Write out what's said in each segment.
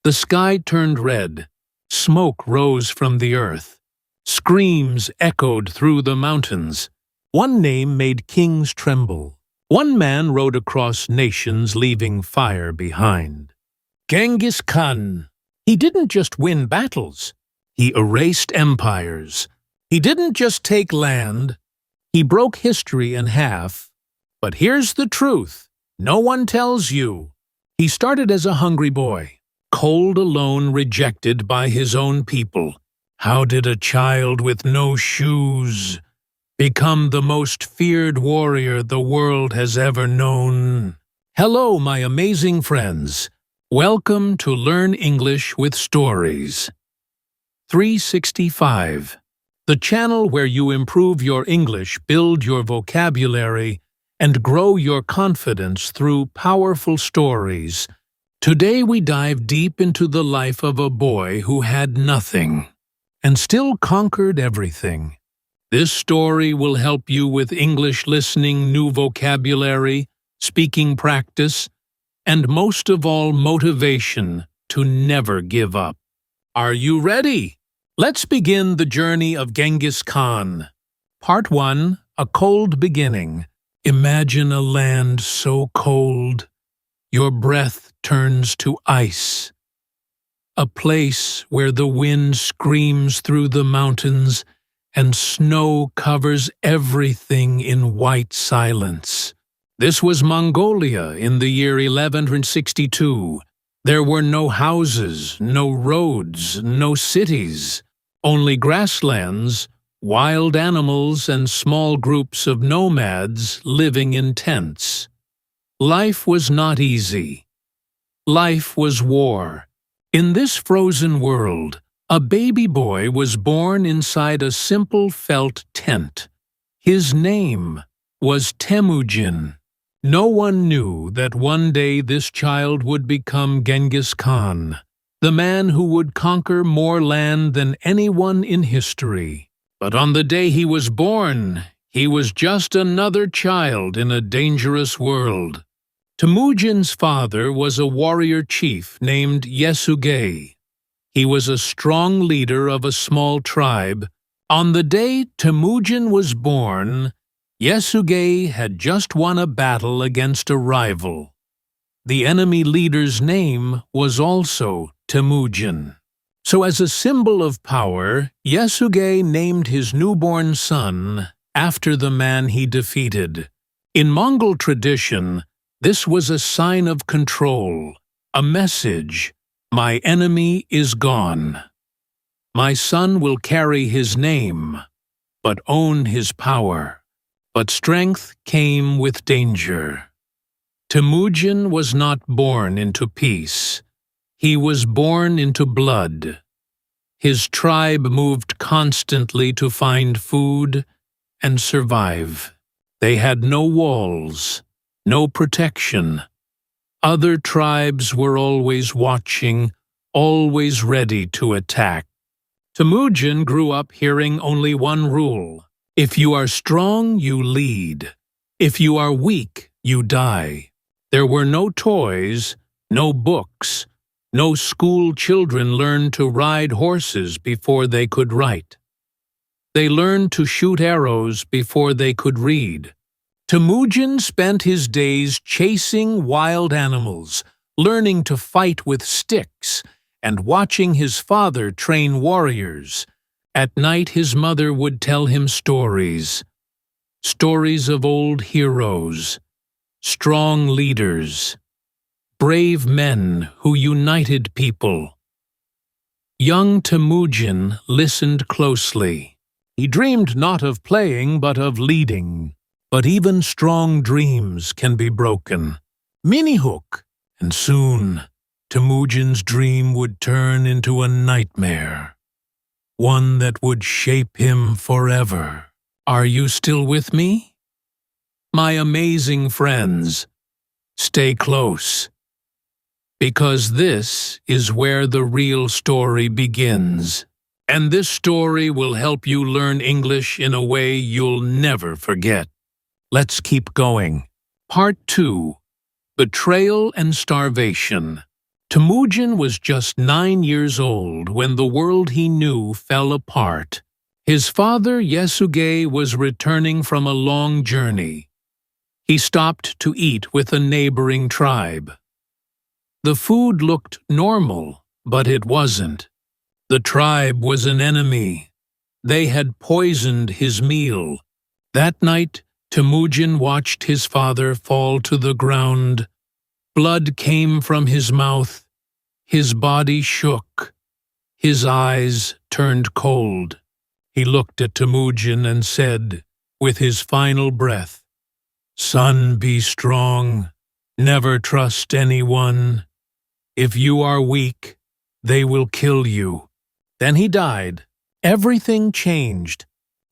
The sky turned red. Smoke rose from the earth. Screams echoed through the mountains. One name made kings tremble. One man rode across nations, leaving fire behind. Genghis Khan. He didn't just win battles. He erased empires. He didn't just take land. He broke history in half. But here's the truth. No one tells you. He started as a hungry boy, cold, alone, rejected by his own people. How did a child with no shoes become the most feared warrior the world has ever known? Hello, my amazing friends. Welcome to Learn English with Stories. 365, the channel where you improve your English, build your vocabulary, and grow your confidence through powerful stories. Today we dive deep into the life of a boy who had nothing and still conquered everything. This story will help you with English listening, new vocabulary, speaking practice, and most of all, motivation to never give up. Are you ready? Let's begin the journey of Genghis Khan. Part 1, A Cold Beginning. Imagine a land so cold, your breath turns to ice. A place where the wind screams through the mountains and snow covers everything in white silence. This was Mongolia in the year 1162. There were no houses, no roads, no cities, only grasslands, wild animals, and small groups of nomads living in tents. Life was not easy. Life was war. In this frozen world, a baby boy was born inside a simple felt tent. His name was Temujin. No one knew that one day this child would become Genghis Khan, the man who would conquer more land than anyone in history. But on the day he was born, he was just another child in a dangerous world. Temujin's father was a warrior chief named Yesugei. He was a strong leader of a small tribe. On the day Temujin was born, Yesugei had just won a battle against a rival. The enemy leader's name was also Temujin. So as a symbol of power, Yesugei named his newborn son after the man he defeated. In Mongol tradition, this was a sign of control, a message: my enemy is gone. My son will carry his name, but own his power. But strength came with danger. Temujin was not born into peace. He was born into blood. His tribe moved constantly to find food and survive. They had no walls, no protection. Other tribes were always watching, always ready to attack. Temujin grew up hearing only one rule: if you are strong, you lead. If you are weak, you die. There were no toys, no books. No school children learned to ride horses before they could write. They learned to shoot arrows before they could read. Temujin spent his days chasing wild animals, learning to fight with sticks, and watching his father train warriors. At night his mother would tell him stories. Stories of old heroes, strong leaders, brave men who united people. Young Temujin listened closely. He dreamed not of playing but of leading. But even strong dreams can be broken. Mini-hook, and soon Temujin's dream would turn into a nightmare. One that would shape him forever. Are you still with me? My amazing friends, stay close. Because this is where the real story begins. And this story will help you learn English in a way you'll never forget. Let's keep going. Part 2, Betrayal and Starvation. Temujin was just 9 years old when the world he knew fell apart. His father, Yasuge, was returning from a long journey. He stopped to eat with a neighboring tribe. The food looked normal, but it wasn't. The tribe was an enemy. They had poisoned his meal. That night, Temujin watched his father fall to the ground. Blood came from his mouth. His body shook. His eyes turned cold. He looked at Temujin and said, with his final breath, "Son, be strong. Never trust anyone. If you are weak, they will kill you." Then he died. Everything changed.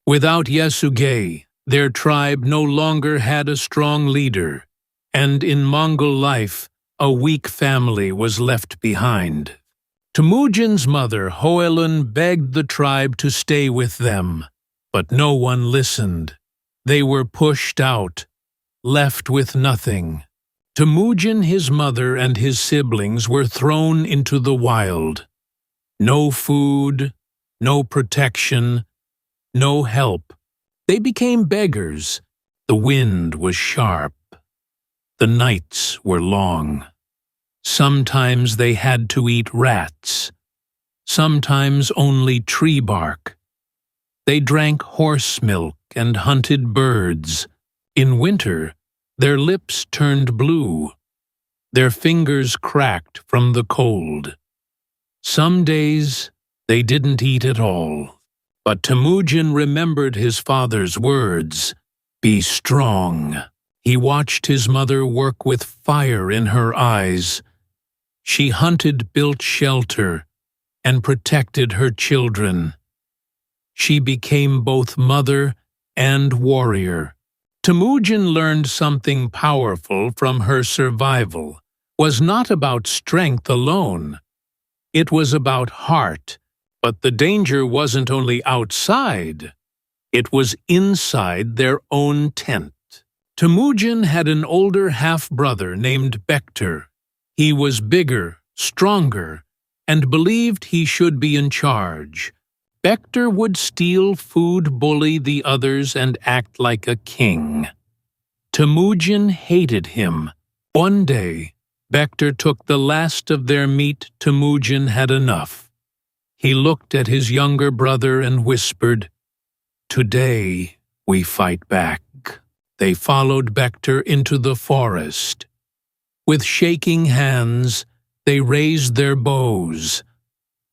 Without Yasuge, their tribe no longer had a strong leader, and in Mongol life, a weak family was left behind. Temujin's mother, Hoelun, begged the tribe to stay with them, but no one listened. They were pushed out, left with nothing. Temujin, his mother, and his siblings were thrown into the wild. No food, no protection, no help. They became beggars. The wind was sharp. The nights were long. Sometimes they had to eat rats. Sometimes only tree bark. They drank horse milk and hunted birds. In winter, their lips turned blue. Their fingers cracked from the cold. Some days, they didn't eat at all. But Temujin remembered his father's words, "Be strong." He watched his mother work with fire in her eyes. She hunted, built shelter, and protected her children. She became both mother and warrior. Temujin learned something powerful from her survival. Was not about strength alone. It was about heart. But the danger wasn't only outside. It was inside their own tent. Temujin had an older half-brother named Bekter. He was bigger, stronger, and believed he should be in charge. Bekter would steal food, bully the others, and act like a king. Temujin hated him. One day, Bekter took the last of their meat. Temujin had enough. He looked at his younger brother and whispered, "Today we fight back." They followed Bekter into the forest. With shaking hands, they raised their bows.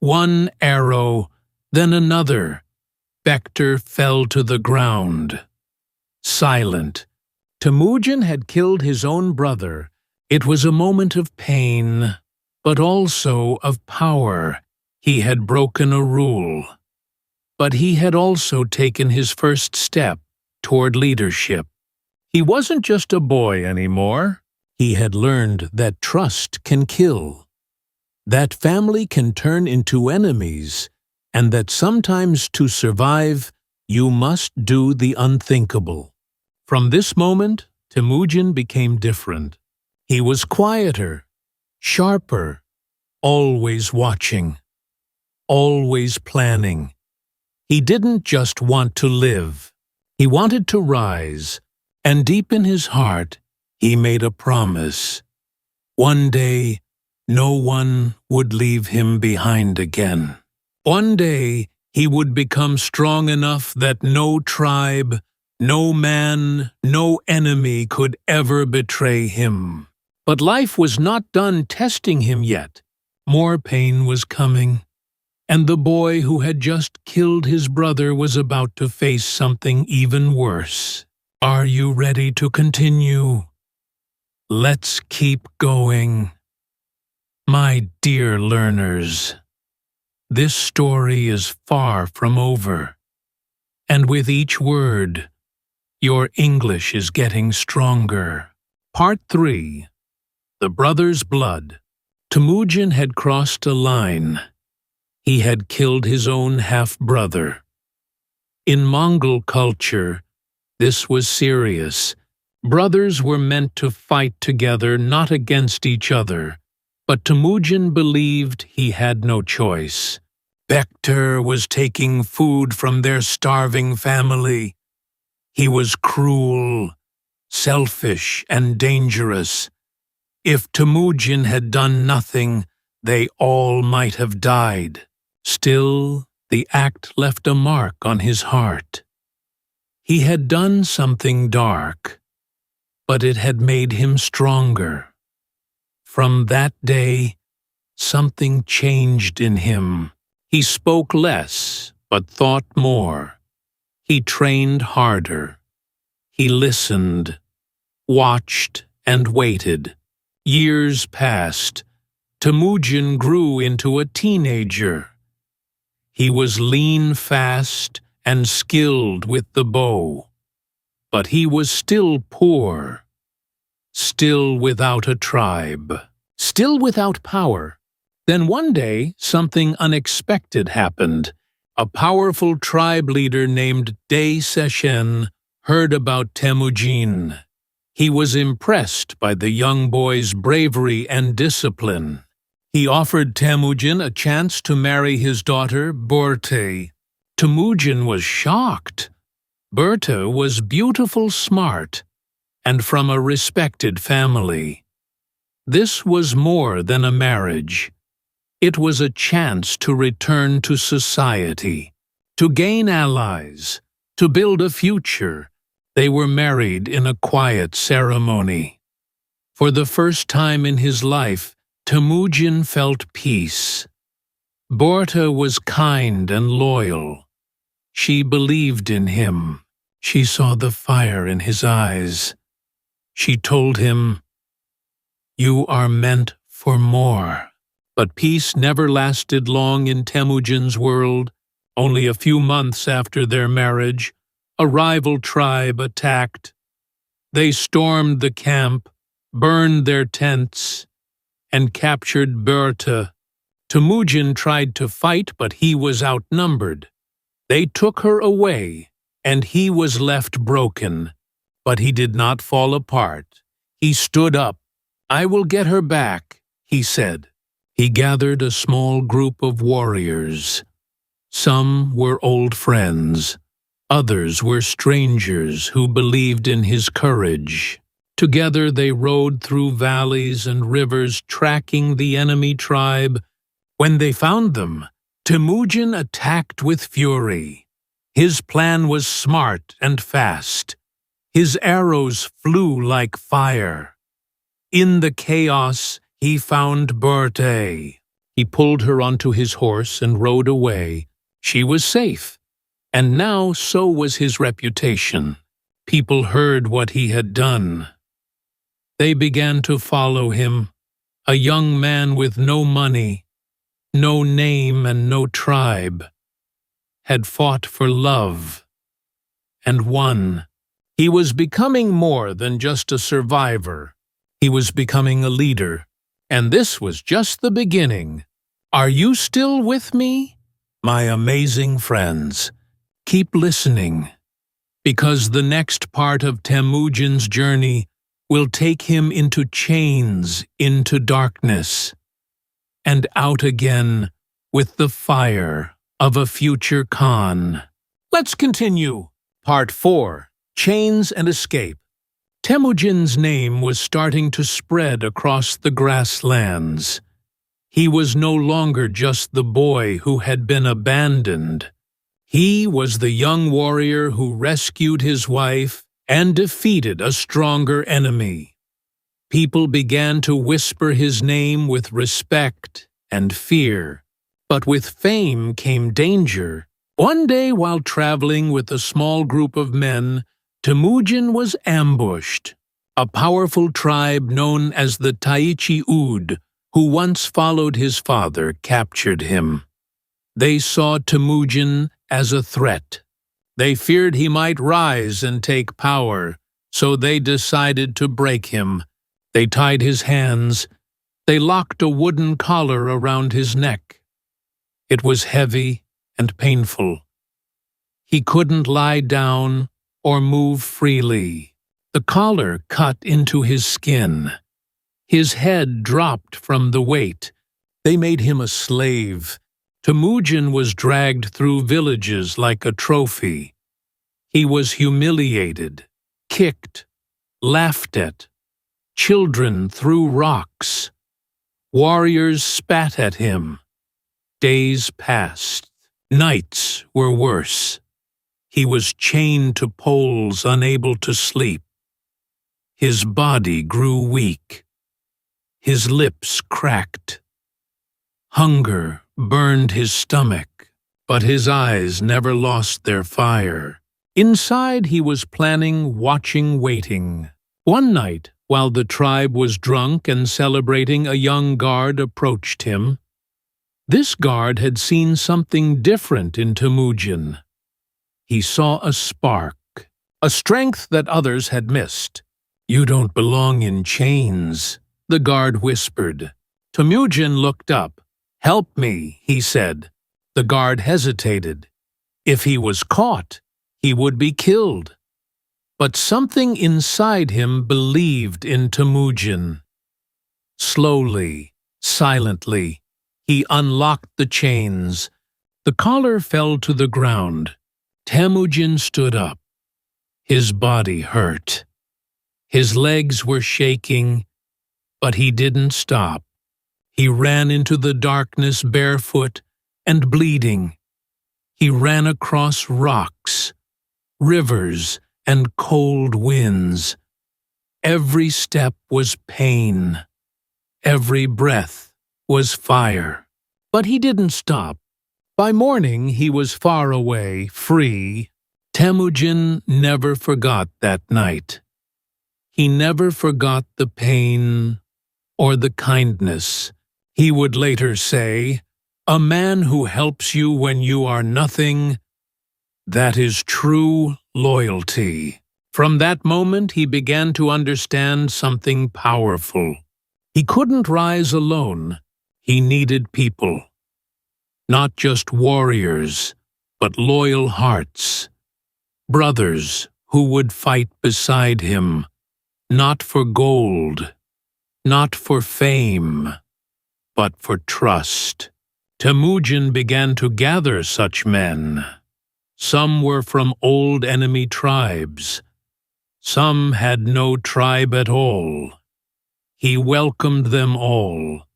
One arrow, then another. Bekter fell to the ground. Silent. Temujin had killed his own brother. It was a moment of pain, but also of power. He had broken a rule. But he had also taken his first step toward leadership. He wasn't just a boy anymore. He had learned that trust can kill, that family can turn into enemies, and that sometimes to survive, you must do the unthinkable. From this moment, Temujin became different. He was quieter, sharper, always watching, always planning. He didn't just want to live. He wanted to rise, and deep in his heart, he made a promise. One day, no one would leave him behind again. One day, he would become strong enough that no tribe, no man, no enemy could ever betray him. But life was not done testing him yet. More pain was coming. And the boy who had just killed his brother was about to face something even worse. Are you ready to continue? Let's keep going. My dear learners, this story is far from over. And with each word, your English is getting stronger. Part 3. The Brother's Blood. Temujin had crossed a line. He had killed his own half-brother. In Mongol culture, this was serious. Brothers were meant to fight together, not against each other. But Temujin believed he had no choice. Bektar was taking food from their starving family. He was cruel, selfish, and dangerous. If Temujin had done nothing, they all might have died. Still, the act left a mark on his heart. He had done something dark, but it had made him stronger. From that day, something changed in him. He spoke less, but thought more. He trained harder. He listened, watched, and waited. Years passed. Temujin grew into a teenager. He was lean, fast, and skilled with the bow. But he was still poor, still without a tribe, still without power. Then one day, something unexpected happened. A powerful tribe leader named De Seshen heard about Temujin. He was impressed by the young boy's bravery and discipline. He offered Temujin a chance to marry his daughter, Borte. Temujin was shocked. Berta was beautiful, smart, and from a respected family. This was more than a marriage. It was a chance to return to society, to gain allies, to build a future. They were married in a quiet ceremony. For the first time in his life, Temujin felt peace. Borta was kind and loyal. She believed in him. She saw the fire in his eyes. She told him, "You are meant for more." But peace never lasted long in Temujin's world. Only a few months after their marriage, a rival tribe attacked. They stormed the camp, burned their tents, and captured Berta. Temujin tried to fight, but he was outnumbered. They took her away, and he was left broken. But he did not fall apart. He stood up. "I will get her back," he said. He gathered a small group of warriors. Some were old friends. Others were strangers who believed in his courage. Together they rode through valleys and rivers, tracking the enemy tribe. When they found them, Temujin attacked with fury. His plan was smart and fast. His arrows flew like fire. In the chaos, he found Berta. He pulled her onto his horse and rode away. She was safe, and now so was his reputation. People heard what he had done. They began to follow him, a young man with no money, no name and no tribe, had fought for love, and won. He was becoming more than just a survivor. He was becoming a leader, and this was just the beginning. Are you still with me, my amazing friends? Keep listening, because the next part of Temujin's journey will take him into chains, into darkness, and out again with the fire of a future Khan. Let's continue. Part 4. Chains and Escape. Temujin's name was starting to spread across the grasslands. He was no longer just the boy who had been abandoned. He was the young warrior who rescued his wife and defeated a stronger enemy. People began to whisper his name with respect and fear. But with fame came danger. One day, while traveling with a small group of men, Temujin was ambushed. A powerful tribe known as the Taichi Ud, who once followed his father, captured him. They saw Temujin as a threat. They feared he might rise and take power, so they decided to break him. They tied his hands. They locked a wooden collar around his neck. It was heavy and painful. He couldn't lie down or move freely. The collar cut into his skin. His head dropped from the weight. They made him a slave. Temujin was dragged through villages like a trophy. He was humiliated, kicked, laughed at. Children threw rocks. Warriors spat at him. Days passed. Nights were worse. He was chained to poles, unable to sleep. His body grew weak. His lips cracked. Hunger burned his stomach, but his eyes never lost their fire. Inside he was planning, watching, waiting. One night, while the tribe was drunk and celebrating, a young guard approached him. This guard had seen something different in Temujin. He saw a spark, a strength that others had missed. "You don't belong in chains," the guard whispered. Temujin looked up. "Help me," he said. The guard hesitated. If he was caught, he would be killed. But something inside him believed in Temujin. Slowly, silently, he unlocked the chains. The collar fell to the ground. Temujin stood up. His body hurt. His legs were shaking, but he didn't stop. He ran into the darkness barefoot and bleeding. He ran across rocks, rivers, and cold winds. Every step was pain. Every breath was fire. But he didn't stop. By morning he was far away, free. Temujin never forgot that night. He never forgot the pain or the kindness. He would later say, "A man who helps you when you are nothing, that is true loyalty." From that moment he began to understand something powerful. He couldn't rise alone. He needed people. Not just warriors, but loyal hearts. Brothers who would fight beside him, not for gold, not for fame, but for trust. Temujin began to gather such men. Some were from old enemy tribes. Some had no tribe at all. He welcomed them all.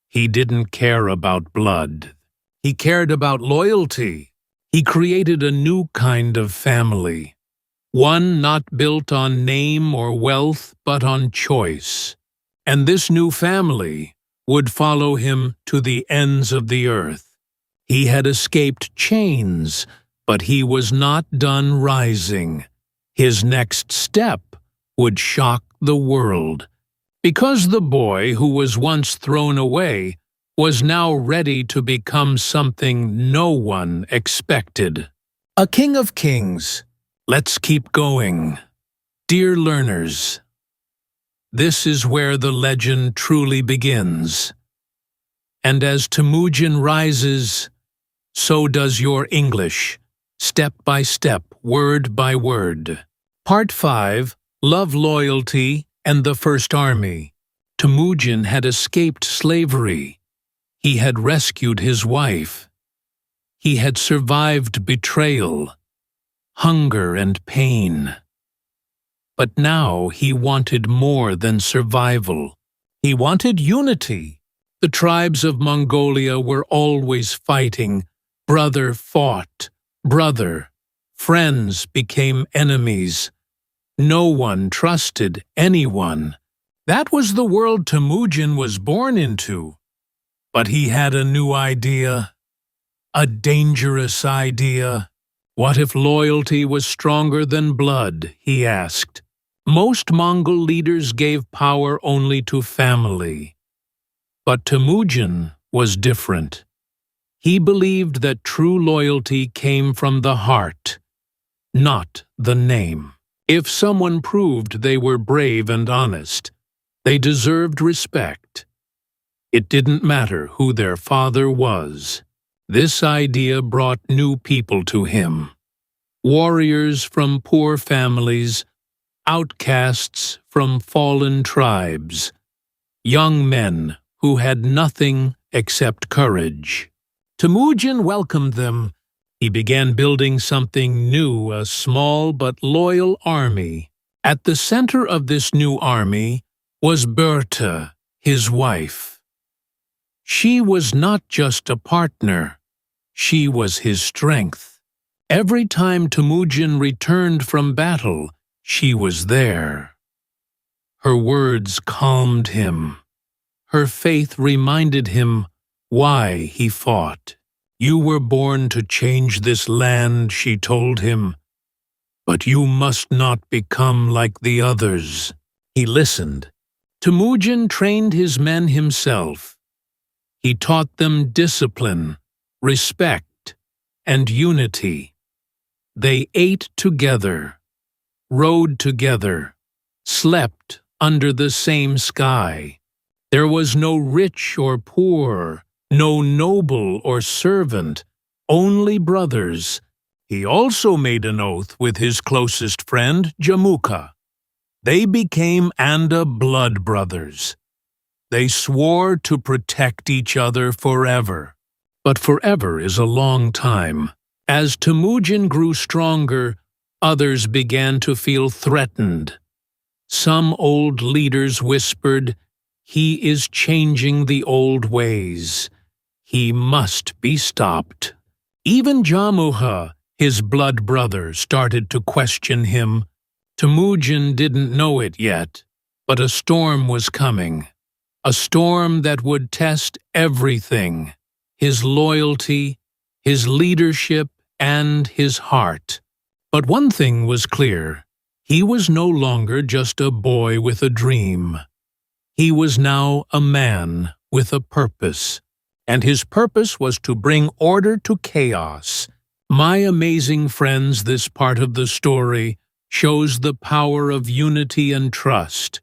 He didn't care about blood. He cared about loyalty. He created a new kind of family. One not built on name or wealth, but on choice. And this new family would follow him to the ends of the earth. He had escaped chains, but he was not done rising. His next step would shock the world, because the boy who was once thrown away was now ready to become something no one expected. A king of kings. Let's keep going. Dear learners, this is where the legend truly begins. And as Temujin rises, so does your English, step by step, word by word. Part 5, Love, Loyalty, and the First Army. Temujin had escaped slavery. He had rescued his wife. He had survived betrayal, hunger, and pain. But now he wanted more than survival. He wanted unity. The tribes of Mongolia were always fighting. Brother fought brother. Friends became enemies. No one trusted anyone. That was the world Temujin was born into. But he had a new idea. A dangerous idea. What if loyalty was stronger than blood, he asked. Most Mongol leaders gave power only to family. But Temujin was different. He believed that true loyalty came from the heart, not the name. If someone proved they were brave and honest, they deserved respect. It didn't matter who their father was. This idea brought new people to him. Warriors from poor families, outcasts from fallen tribes. young men who had nothing except courage. Temujin welcomed them. He began building something new, a small but loyal army. At the center of this new army was Berta, his wife. She was not just a partner, she was his strength. Every time Temujin returned from battle, she was there. Her words calmed him. Her faith reminded him why he fought. "You were born to change this land," she told him, "but you must not become like the others." He listened. Temujin trained his men himself. He taught them discipline, respect, and unity. They ate together, rode together, slept under the same sky. There was no rich or poor, no noble or servant, only brothers. He also made an oath with his closest friend, Jamuka. They became Anda blood brothers. They swore to protect each other forever. But forever is a long time. As Temujin grew stronger, others began to feel threatened. Some old leaders whispered, "He is changing the old ways. He must be stopped." Even Jamuha, his blood brother, started to question him. Temujin didn't know it yet, but a storm was coming. A storm that would test everything: his loyalty, his leadership, and his heart. But one thing was clear: he was no longer just a boy with a dream. He was now a man with a purpose, and his purpose was to bring order to chaos. My amazing friends, this part of the story shows the power of unity and trust.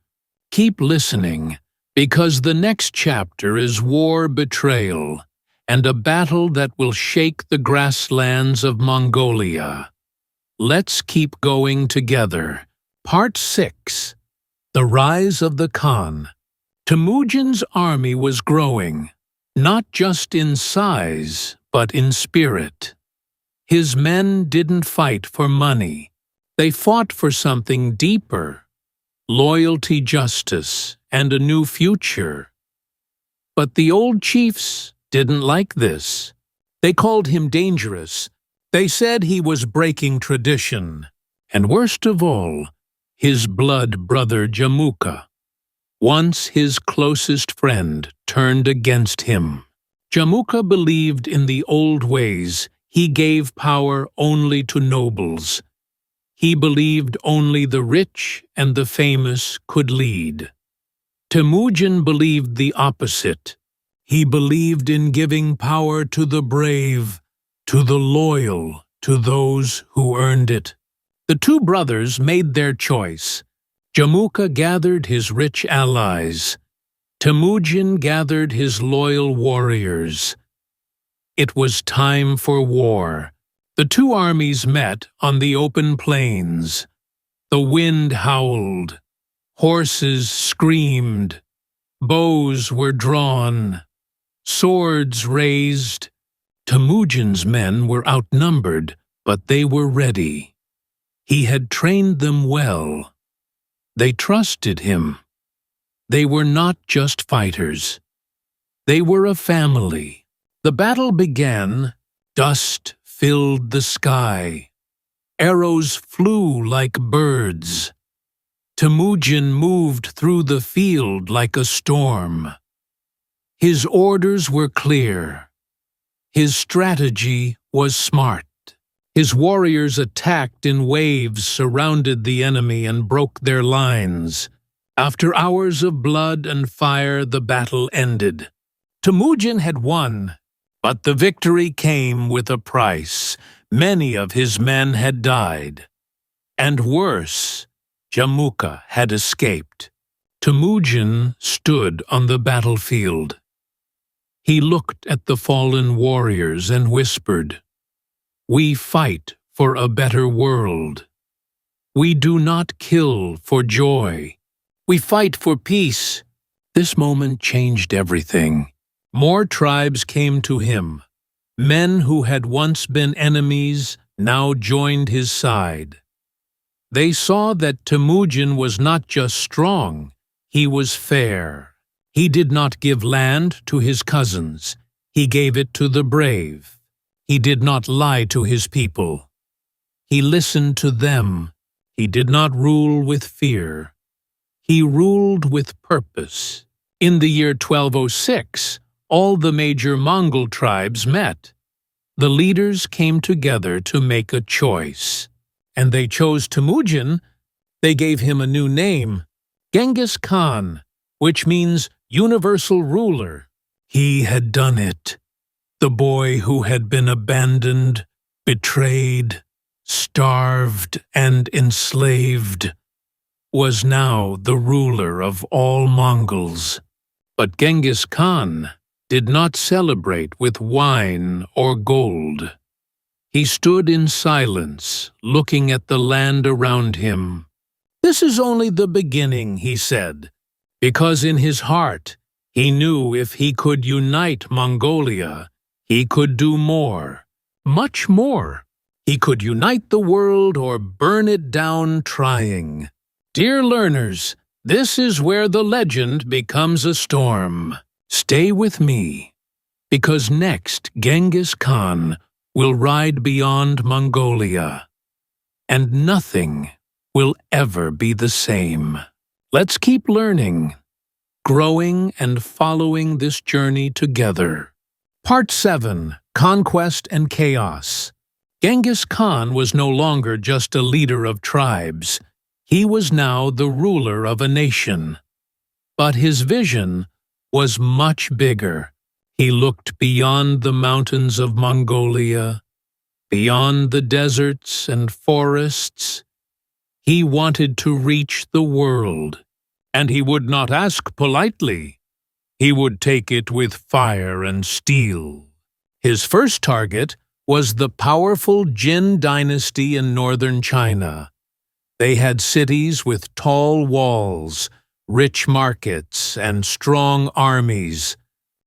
Keep listening, because the next chapter is War Betrayal, and a battle that will shake the grasslands of Mongolia. Let's keep going together. Part 6. The Rise of the Khan. Temujin's army was growing, not just in size, but in spirit. His men didn't fight for money. They fought for something deeper: loyalty, justice, and a new future. But the old chiefs didn't like this. They called him dangerous. They said he was breaking tradition. And worst of all, his blood brother Jamuka, once his closest friend, turned against him. Jamuka believed in the old ways. He gave power only to nobles. He believed only the rich and the famous could lead. Temujin believed the opposite. He believed in giving power to the brave, to the loyal, to those who earned it. The two brothers made their choice. Jamuka gathered his rich allies. Temujin gathered his loyal warriors. It was time for war. The two armies met on the open plains. The wind howled. Horses screamed. Bows were drawn. Swords raised. Temujin's men were outnumbered, but they were ready. He had trained them well. They trusted him. They were not just fighters. They were a family. The battle began. Dust filled the sky. Arrows flew like birds. Temujin moved through the field like a storm. His orders were clear. His strategy was smart. His warriors attacked in waves, surrounded the enemy, and broke their lines. After hours of blood and fire, the battle ended. Temujin had won, but the victory came with a price. Many of his men had died. And worse, Jamuka had escaped. Temujin stood on the battlefield. He looked at the fallen warriors and whispered, "We fight for a better world. We do not kill for joy. We fight for peace, This moment changed everything. More tribes came to him. Men who had once been enemies now joined his side. They saw that Temujin was not just strong, he was fair. He did not give land to his cousins, he gave it to the brave. He did not lie to his people. He listened to them. He did not rule with fear. He ruled with purpose. In the year 1206, all the major Mongol tribes met. The leaders came together to make a choice. And they chose Temujin. They gave him a new name, Genghis Khan, which means universal ruler. He had done it. The boy who had been abandoned, betrayed, starved, and enslaved was now the ruler of all Mongols. But Genghis Khan did not celebrate with wine or gold. He stood in silence, looking at the land around him. "This is only the beginning," he said, because in his heart he knew if he could unite Mongolia, he could do more, much more. He could unite the world or burn it down trying. Dear learners, this is where the legend becomes a storm. Stay with me, because next Genghis Khan will ride beyond Mongolia, and nothing will ever be the same. Let's keep learning, growing, and following this journey together. Part 7: Conquest and Chaos. Genghis Khan was no longer just a leader of tribes. He was now the ruler of a nation. But his vision was much bigger. He looked beyond the mountains of Mongolia, beyond the deserts and forests. He wanted to reach the world, and he would not ask politely. He would take it with fire and steel. His first target was the powerful Jin dynasty in northern China. They had cities with tall walls, rich markets, and strong armies.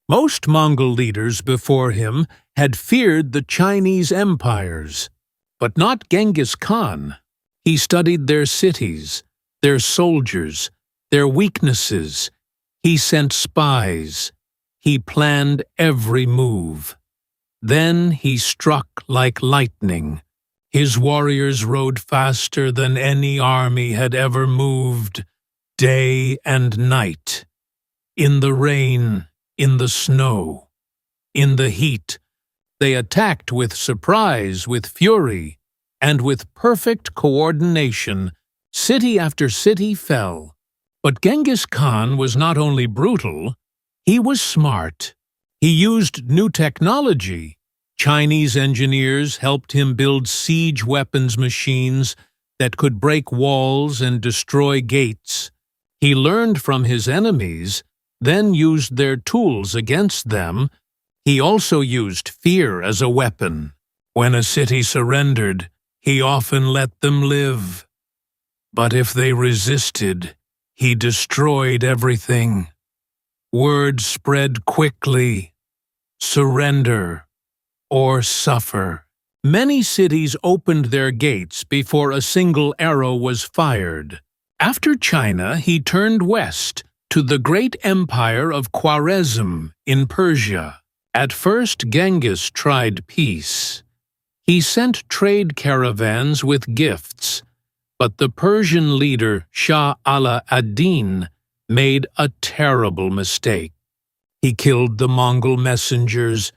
Most Mongol leaders before him had feared the Chinese empires, but not Genghis Khan. He studied their cities, their soldiers, their weaknesses. He sent spies. He planned every move. Then he struck like lightning. His warriors rode faster than any army had ever moved, day and night. In the rain, in the snow, in the heat, they attacked with surprise, with fury, and with perfect coordination. City after city fell. But Genghis Khan was not only brutal, he was smart. He used new technology. Chinese engineers helped him build siege weapons machines that could break walls and destroy gates. He learned from his enemies, then used their tools against them. He also used fear as a weapon. When a city surrendered, he often let them live. But if they resisted, he destroyed everything. Word spread quickly: surrender or suffer. Many cities opened their gates before a single arrow was fired. After China, he turned west to the great empire of Khwarezm in Persia. At first, Genghis tried peace. He sent trade caravans with gifts, but the Persian leader Shah ad-Din made a terrible mistake. He killed the Mongol messengers.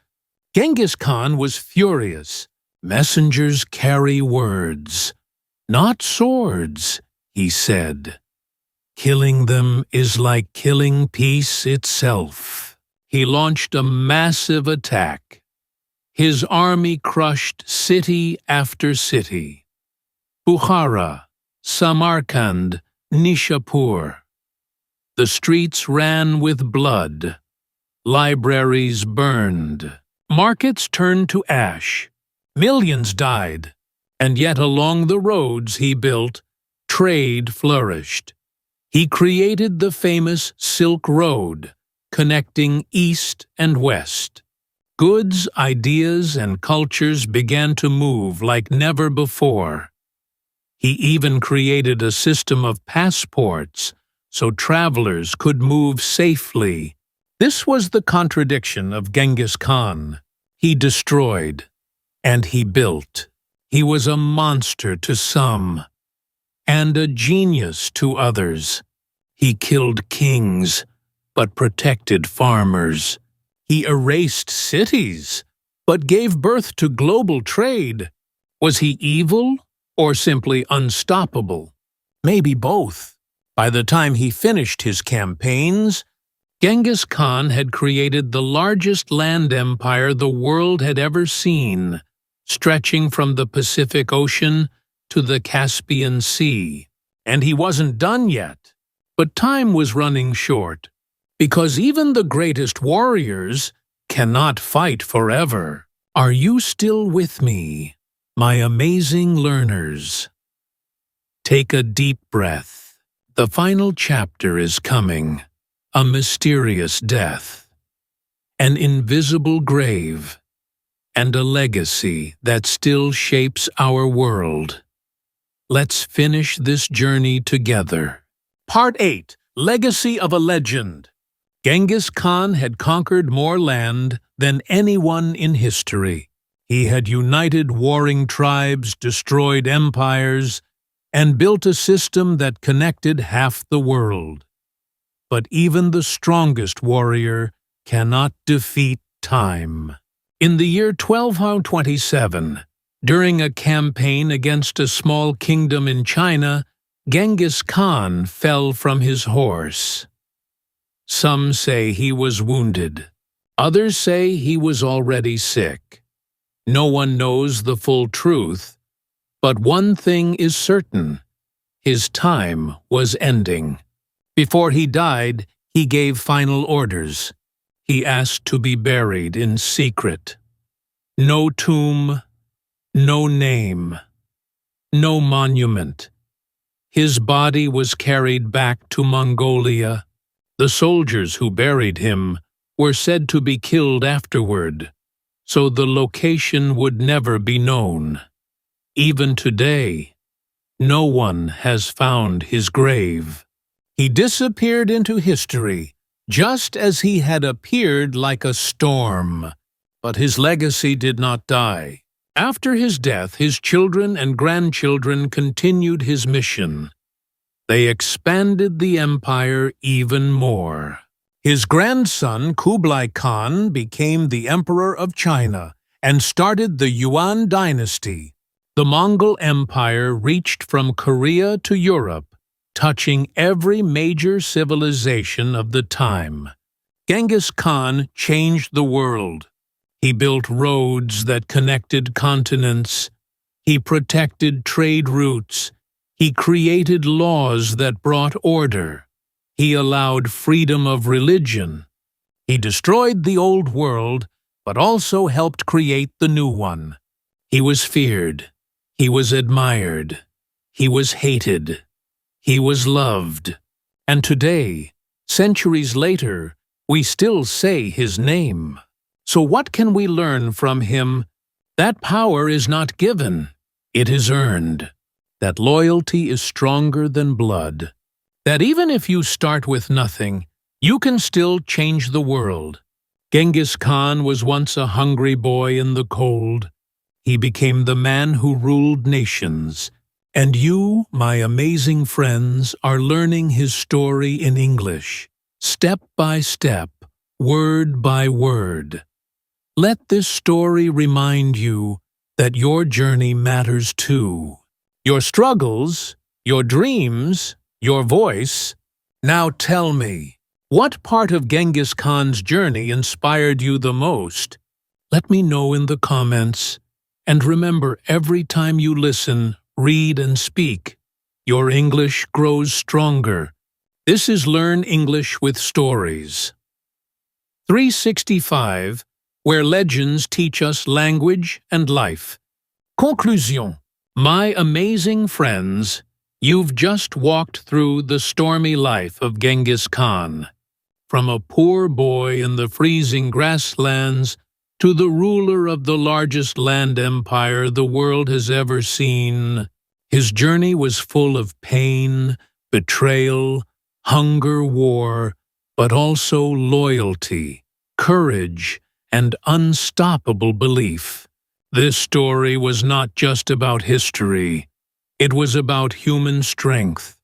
Genghis Khan was furious. Messengers carry words, not swords, he said. Killing them is like killing peace itself. He launched a massive attack. His army crushed city after city: Bukhara, Samarkand, Nishapur. The streets ran with blood. Libraries burned. Markets turned to ash. Millions died. And yet along the roads he built, trade flourished. He created the famous Silk Road, connecting East and West. Goods, ideas, and cultures began to move like never before. He even created a system of passports so travelers could move safely. This was the contradiction of Genghis Khan. He destroyed, and he built. He was a monster to some, and a genius to others. He killed kings, but protected farmers. He erased cities, but gave birth to global trade. Was he evil or simply unstoppable? Maybe both. By the time he finished his campaigns, Genghis Khan had created the largest land empire the world had ever seen, stretching from the Pacific Ocean to the Caspian Sea. And he wasn't done yet. But time was running short, because even the greatest warriors cannot fight forever. Are you still with me, my amazing learners? Take a deep breath. The final chapter is coming. A mysterious death, an invisible grave, and a legacy that still shapes our world. Let's finish this journey together. Part 8. Legacy of a Legend. Genghis Khan had conquered more land than anyone in history. He had united warring tribes, destroyed empires, and built a system that connected half the world. But even the strongest warrior cannot defeat time. In the year 1227, during a campaign against a small kingdom in China, Genghis Khan fell from his horse. Some say he was wounded. Others say he was already sick. No one knows the full truth, but one thing is certain: his time was ending. Before he died, he gave final orders. He asked to be buried in secret. No tomb, no name, no monument. His body was carried back to Mongolia. The soldiers who buried him were said to be killed afterward, so the location would never be known. Even today, no one has found his grave. He disappeared into history, just as he had appeared like a storm. But his legacy did not die. After his death, his children and grandchildren continued his mission. They expanded the empire even more. His grandson, Kublai Khan, became the Emperor of China and started the Yuan dynasty. The Mongol Empire reached from Korea to Europe, touching every major civilization of the time. Genghis Khan changed the world. He built roads that connected continents. He protected trade routes. He created laws that brought order. He allowed freedom of religion. He destroyed the old world, but also helped create the new one. He was feared. He was admired. He was hated. He was loved. And today, centuries later, we still say his name. So what can we learn from him? That power is not given. It is earned. That loyalty is stronger than blood. That even if you start with nothing, you can still change the world. Genghis Khan was once a hungry boy in the cold. He became the man who ruled nations. And you, my amazing friends, are learning his story in English, step by step, word by word. Let this story remind you that your journey matters too. Your struggles, your dreams, your voice. Now tell me, what part of Genghis Khan's journey inspired you the most? Let me know in the comments. And remember, every time you listen, read and speak, your English grows stronger. This is Learn English with Stories. 365, where legends teach us language and life. Conclusion. My amazing friends, You've just walked through the stormy life of Genghis Khan, from a poor boy in the freezing grasslands to the ruler of the largest land empire the world has ever seen. His journey was full of pain, betrayal, hunger, war, but also loyalty, courage, and unstoppable belief. This story was not just about history. It was about human strength,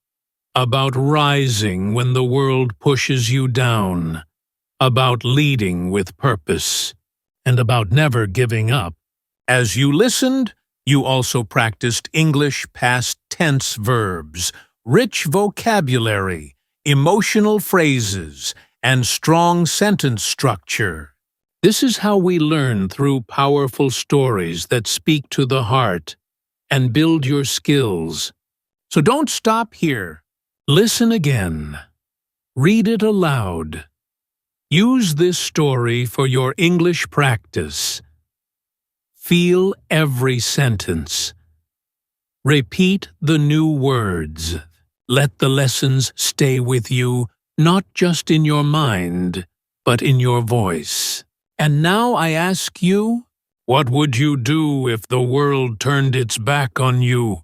about rising when the world pushes you down, about leading with purpose, and about never giving up. As you listened, you also practiced English past tense verbs, rich vocabulary, emotional phrases, and strong sentence structure. This is how we learn through powerful stories that speak to the heart and build your skills. So don't stop here. Listen again. Read it aloud. Use this story for your English practice. Feel every sentence. Repeat the new words. Let the lessons stay with you, not just in your mind, but in your voice. And now I ask you, what would you do if the world turned its back on you?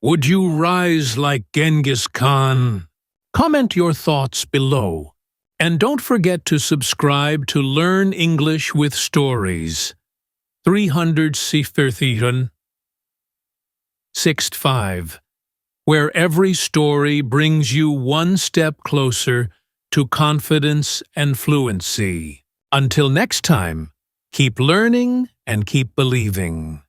Would you rise like Genghis Khan? Comment your thoughts below. And don't forget to subscribe to Learn English with Stories. 365, where every story brings you one step closer to confidence and fluency. Until next time, keep learning and keep believing.